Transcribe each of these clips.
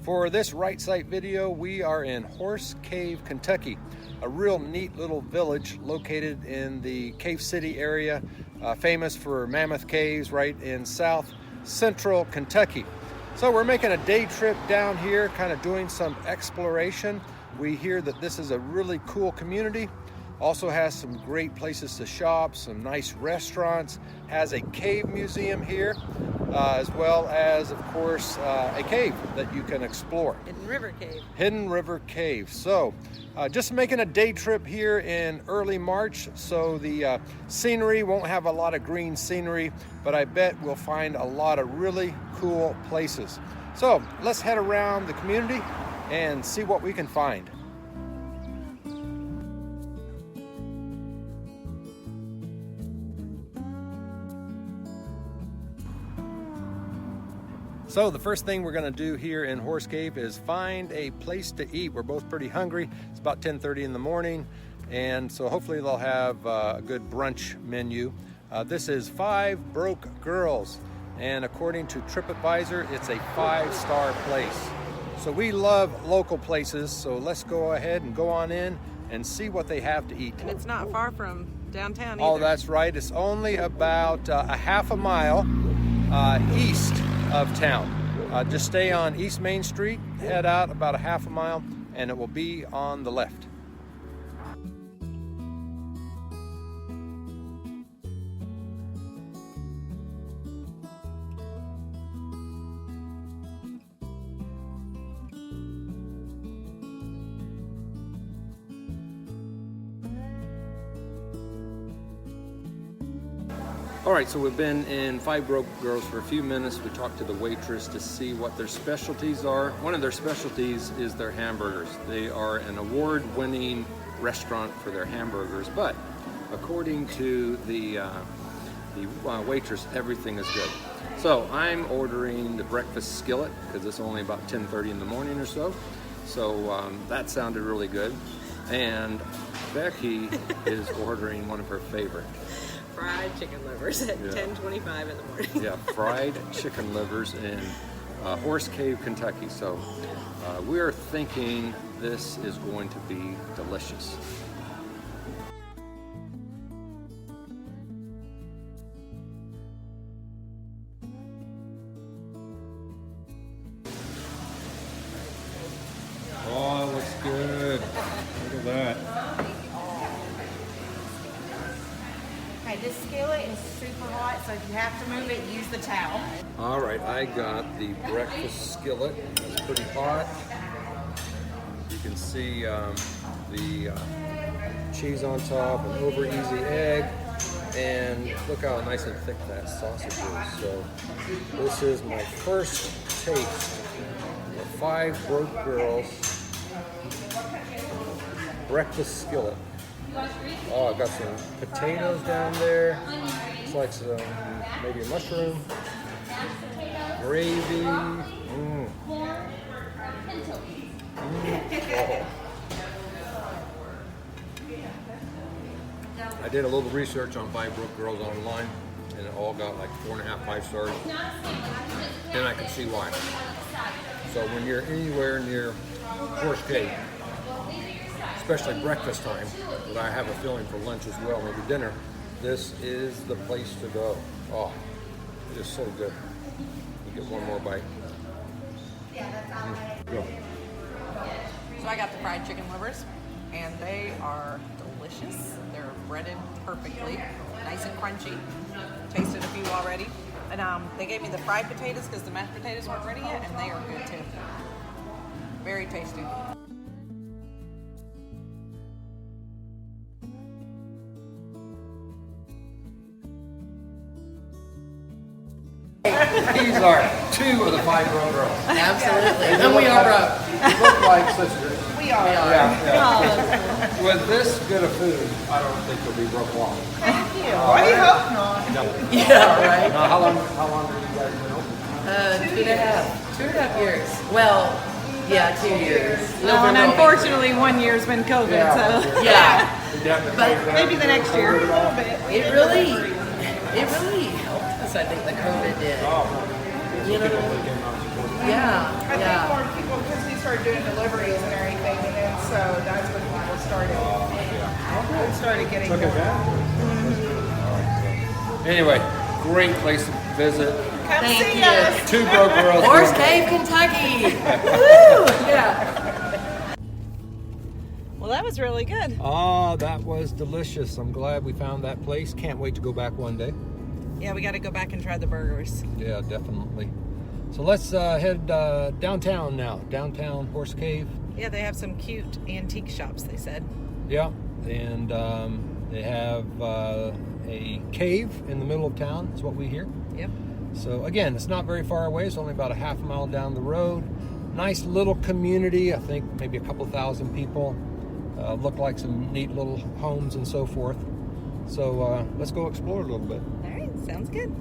For this Right Site video, we are in Horse Cave, Kentucky, a real neat little village located in the Cave City area, famous for mammoth caves right in south central Kentucky. So we're making a day trip down here, kind of doing some exploration. We hear that this is a really cool community. Also has some great places to shop, some nice restaurants, has a cave museum here, as well as, of course, a cave that you can explore. Hidden River Cave. Hidden River Cave. So, just making a day trip here in early March, so the scenery won't have a lot of green scenery, but I bet we'll find a lot of really cool places. So, let's head around the community and see what we can find. So the first thing we're going to do here in Horse Cave is find a place to eat. We're both pretty hungry. It's about 10:30 in the morning, and so hopefully they'll have a good brunch menu. This is Five Broke Girls, and according to TripAdvisor, it's a 5-star place. So we love local places, so let's go ahead and go on in and see what they have to eat. And it's not far from downtown either. Oh, that's right. It's only about a half a mile east of town. Just stay on East Main Street, head out about a half a mile, and it will be on the left. All right, so we've been in Five Broke Girls for a few minutes. We talked to the waitress to see what their specialties are. One of their specialties is their hamburgers. They are an award-winning restaurant for their hamburgers, but according to the waitress, everything is good. So I'm ordering the breakfast skillet because it's only about 10:30 in the morning or so. So that sounded really good. And Becky is ordering one of her favorite. Fried chicken livers at 10:25 in the morning. Yeah, fried chicken livers in Horse Cave, Kentucky. So we're thinking this is going to be delicious. Oh, it looks good. Look at that. This skillet is super hot, so if you have to move it, use the towel. All right, I got the breakfast skillet. It's pretty hot. You can see the cheese on top, an over easy egg, and look how nice and thick that sausage is. So this is my first taste of Five Broke Girls breakfast skillet. Oh, I've got some potatoes down there. Looks like some maybe a mushroom. Gravy. Oh. I did a little research on Five Broke Girls online, and it all got like 4.5, 5 stars. And I can see why. So when you're anywhere near Horse Cave, especially breakfast time, but I have a feeling for lunch as well, maybe dinner, this is the place to go. Oh, it is so good. You get one more bite. Go. So I got the fried chicken livers, and they are delicious. They're breaded perfectly, nice and crunchy. Tasted a few already. And they gave me the fried potatoes because the mashed potatoes weren't ready yet, and they are good too. Very tasty. These are two of the Five Broke Girls. Absolutely. And we are broke. You look like sisters. We are. Yeah. With this good of food, I don't think you'll be broke long. Thank you. I hope not. No. Yeah, right. Now, how long have you guys been open? 2.5 years. Well, yeah, 2 years. Well, and unfortunately, 1 year's been COVID, so Yeah. But maybe the next year. It really helped us. I think the COVID did. Oh, You know, yeah, I think more people started doing deliveries and everything, and then so that's when people started getting Look more. at that. Anyway, great place to visit. Come Thank see you. us. Two broke girls. Horse Cave, Kentucky. Woo! Yeah. Well, that was really good. Ah, that was delicious. I'm glad we found that place. Can't wait to go back one day. Yeah, we got to go back and try the burgers. Yeah, definitely. So let's head downtown now. Downtown Horse Cave. Yeah, they have some cute antique shops, they said. Yeah, and they have a cave in the middle of town, is what we hear. Yep. So again, it's not very far away. It's only about a half mile down the road. Nice little community. I think maybe a couple thousand people. Look like some neat little homes and so forth. So let's go explore a little bit. All right, sounds good.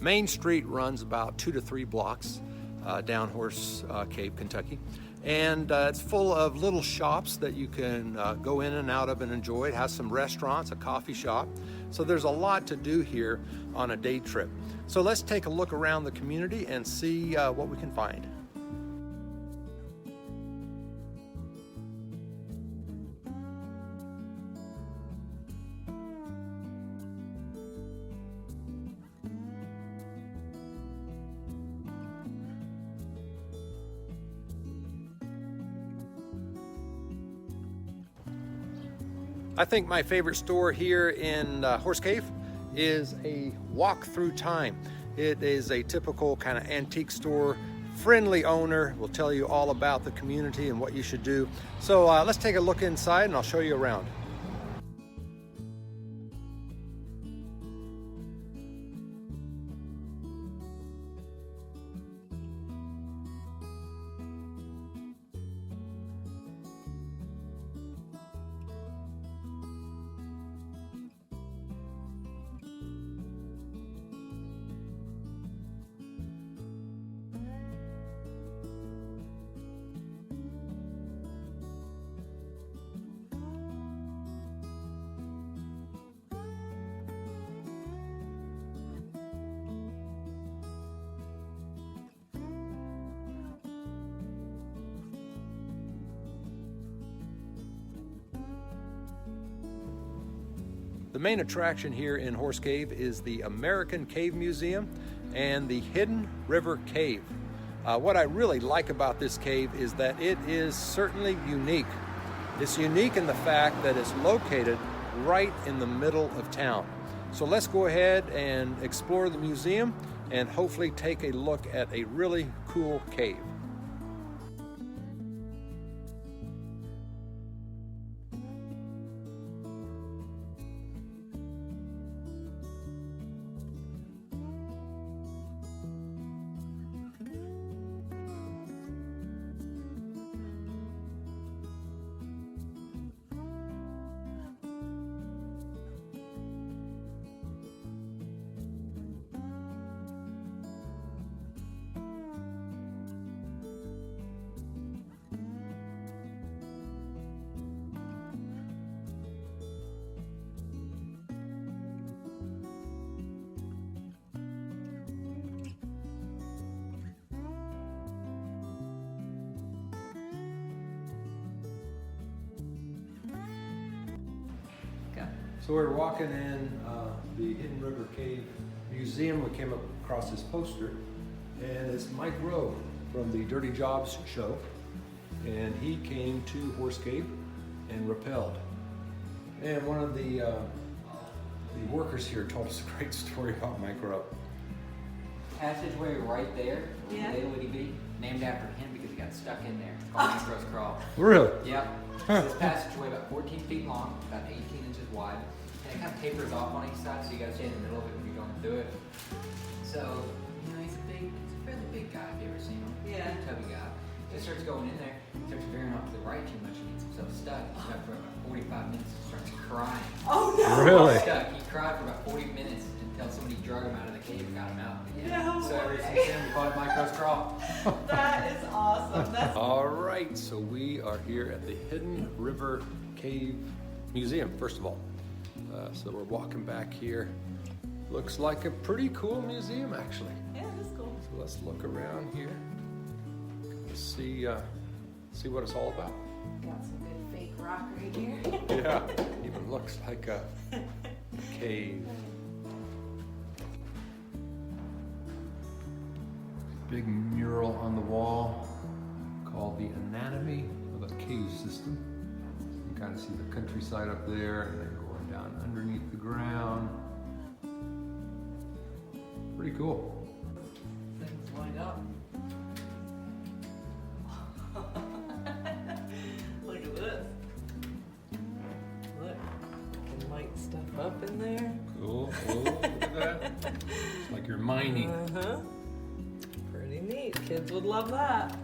Main Street runs about 2 to 3 blocks down Horse Cave, Kentucky. And it's full of little shops that you can go in and out of and enjoy. It has some restaurants, a coffee shop. So there's a lot to do here on a day trip. So let's take a look around the community and see what we can find. I think my favorite store here in Horse Cave is a Walk Through Time. It is a typical kind of antique store. Friendly owner will tell you all about the community and what you should do. So let's take a look inside and I'll show you around. The main attraction here in Horse Cave is the American Cave Museum and the Hidden River Cave. What I really like about this cave is that it is certainly unique. It's unique in the fact that it's located right in the middle of town. So let's go ahead and explore the museum and hopefully take a look at a really cool cave. So we were walking in the Hidden River Cave Museum. We came across this poster, and it's Mike Rowe from the Dirty Jobs show, and he came to Horse Cave and rappelled. And one of the workers here told us a great story about Mike Rowe. Passageway right there, Yeah. little itty bitty, named after him because he got stuck in there. It's called Mike Rowe's Crawl. Really? Yep. So this passageway about 14 feet long, about 18 inches wide, and it kind of tapers off on each side, so you gotta stay in the middle of it when you're going through it. So, you know, he's a fairly big guy if you ever seen him. Yeah. Big, tubby guy. it starts going in there, it starts veering off to the right too much, and gets himself stuck. He's stuck for about 45 minutes and starts crying. Oh no! Really? Stuck. He cried for about 40 minutes until somebody drug him out of the cave and got him out. No So ever way. since then, we call it Micro's Crawl. That is awesome. That's All right, so we are here at the Hidden River Cave Museum, first of all. So we're walking back here. Looks like a pretty cool museum, actually. yeah, that's cool. So let's look around here. See what it's all about. Got some good fake rock right here. Yeah, even looks like a cave. Big mural on the wall called The Anatomy of a Cave System. You can kind of see the countryside up there and then going down underneath the ground. Pretty cool. Things wind up. Look at this. Look, you can light stuff up in there. Cool. Oh, look at that. It's like you're mining. Uh-huh. Pretty neat. Kids would love that.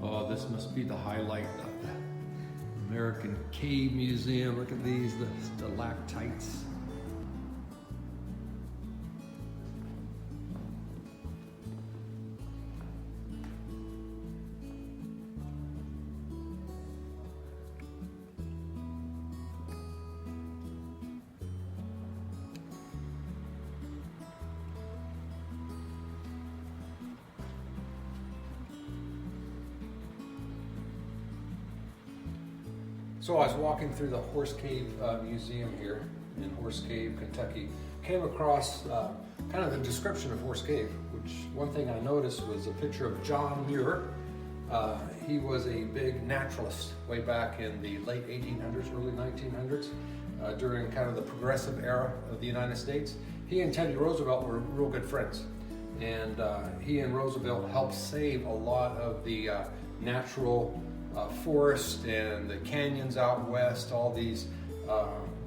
Oh, this must be the highlight of the American Cave Museum. Look at these, the stalactites. So I was walking through the Horse Cave Museum here in Horse Cave, Kentucky. Came across kind of the description of Horse Cave, which one thing I noticed was a picture of John Muir. He was a big naturalist way back in the late 1800s, early 1900s, during kind of the progressive era of the United States. He and Teddy Roosevelt were real good friends. And he and Roosevelt helped save a lot of the natural forest and the canyons out west, all these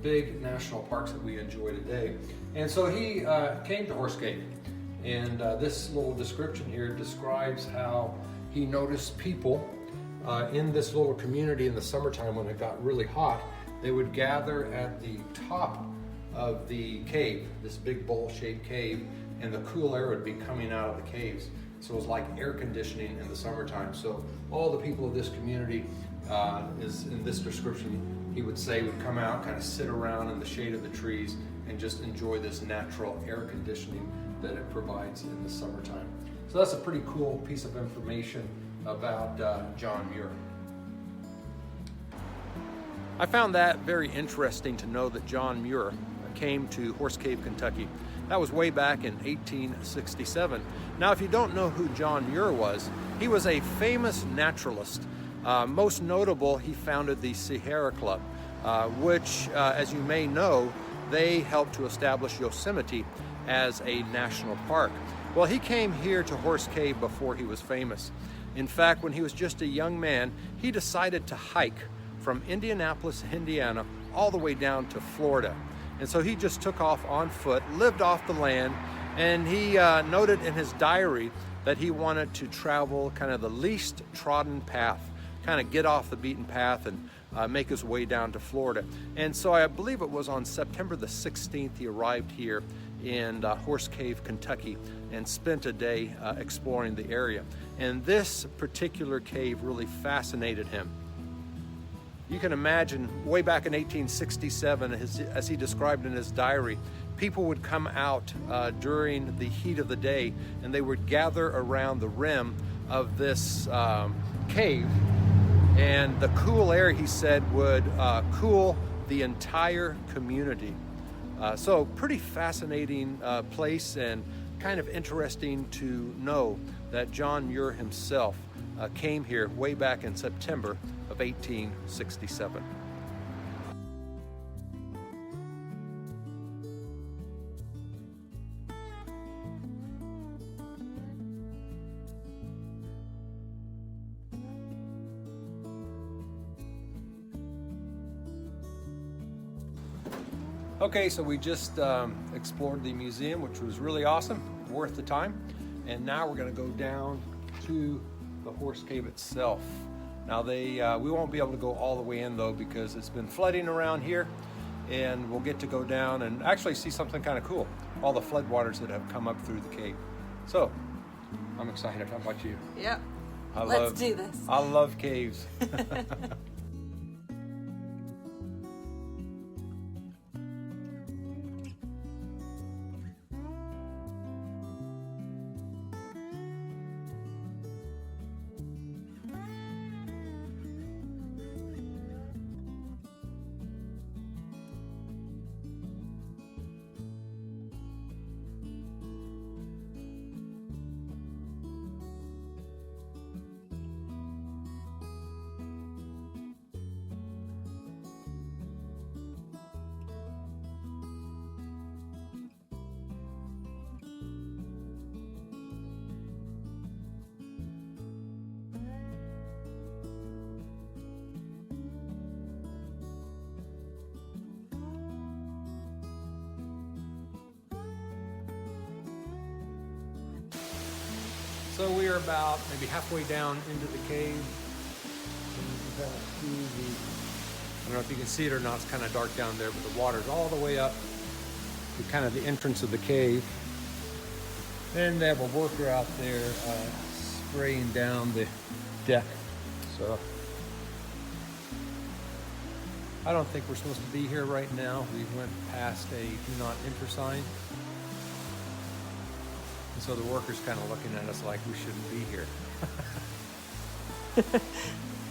big national parks that we enjoy today. And so he came to Horse Cave, and this little description here describes how he noticed people in this little community in the summertime when it got really hot. They would gather at the top of the cave, this big bowl-shaped cave, and the cool air would be coming out of the caves. So it was like air conditioning in the summertime. So all the people of this community, is in this description, he would say, would come out, kind of sit around in the shade of the trees and just enjoy this natural air conditioning that it provides in the summertime. So that's a pretty cool piece of information about John Muir. I found that very interesting to know that John Muir came to Horse Cave, Kentucky. That was way back in 1867. Now, if you don't know who John Muir was, he was a famous naturalist. Most notable, he founded the Sierra Club, which, as you may know, they helped to establish Yosemite as a national park. Well, he came here to Horse Cave before he was famous. In fact, when he was just a young man, he decided to hike from Indianapolis, Indiana, all the way down to Florida. And so he just took off on foot, lived off the land, and he noted in his diary that he wanted to travel kind of the least trodden path, kind of get off the beaten path and make his way down to Florida. And so I believe it was on September the 16th he arrived here in Horse Cave, Kentucky, and spent a day exploring the area. And this particular cave really fascinated him. You can imagine way back in 1867, as he described in his diary, people would come out during the heat of the day, and they would gather around the rim of this cave, and the cool air, he said, would cool the entire community. So pretty fascinating place, and kind of interesting to know that John Muir himself came here way back in September of 1867. Okay, so we just explored the museum, which was really awesome, worth the time. And now we're going to go down to the horse cave itself. Now we won't be able to go all the way in though because it's been flooding around here, and we'll get to go down and actually see something kind of cool. All the floodwaters that have come up through the cave. So I'm excited. How about you? Yep. Let's do this. I love caves. So we are about maybe halfway down into the cave. And you can kind of see I don't know if you can see it or not, it's kind of dark down there, but the water's all the way up to kind of the entrance of the cave. And they have a worker out there spraying down the deck. So I don't think we're supposed to be here right now. We went past a do not enter sign. And so the worker's kind of looking at us like we shouldn't be here.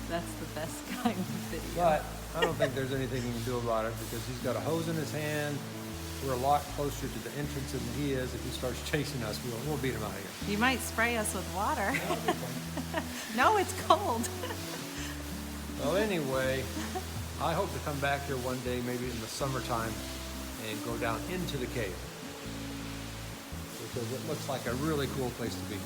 That's the best kind of video. But I don't think there's anything he can do about it because he's got a hose in his hand. We're a lot closer to the entrance than he is. If he starts chasing us, we'll beat him out of here. You might spray us with water. No, it's cold. Well, anyway, I hope to come back here one day, maybe in the summertime, and go down into the cave. Because it looks like a really cool place to be.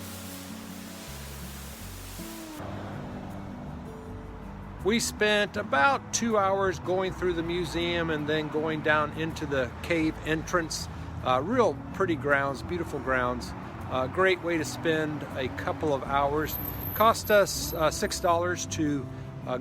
We spent about 2 hours going through the museum and then going down into the cave entrance. Real pretty grounds, beautiful grounds. Great way to spend a couple of hours. Cost us $6 to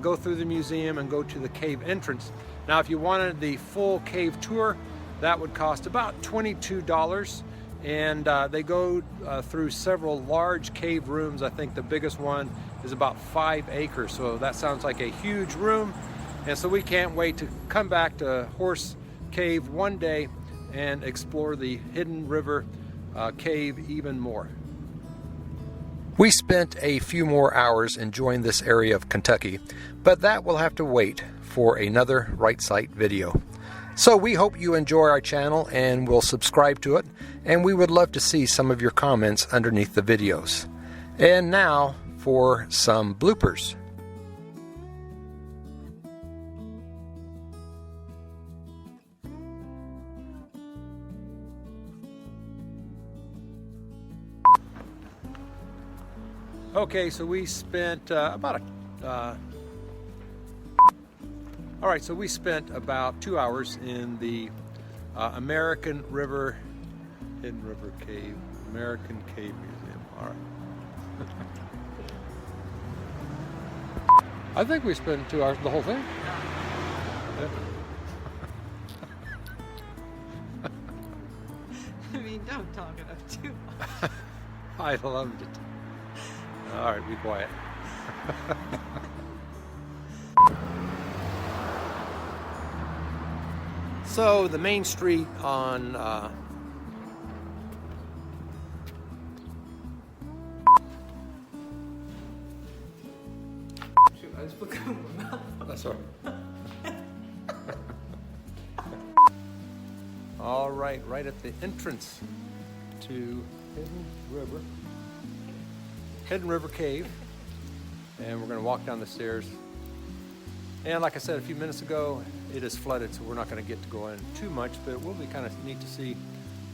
go through the museum and go to the cave entrance. Now, if you wanted the full cave tour, that would cost about $22. And they go through several large cave rooms. I think the biggest one is about 5 acres. So that sounds like a huge room. And so we can't wait to come back to Horse Cave one day and explore the Hidden River Cave even more. We spent a few more hours enjoying this area of Kentucky, but that will have to wait for another Right Sight video. So we hope you enjoy our channel and will subscribe to it, and we would love to see some of your comments underneath the videos. And now for some bloopers. Okay, so we spent about 2 hours in the Hidden River Cave, American Cave Museum. All right. I think we spent 2 hours, the whole thing. Yeah. I mean, don't talk it up too much. I loved it. All right, be quiet. So the main street on Shoot, I just put my mouth. that's all right. All right, right at the entrance to Hidden River Cave, and we're going to walk down the stairs. And like I said a few minutes ago, it is flooded, so we're not going to get to go in too much, but it will be kind of neat to see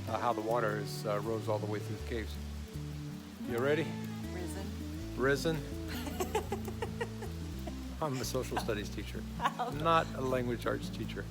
how the water is rose all the way through the caves. You ready? Risen? I'm a social studies teacher, not a language arts teacher.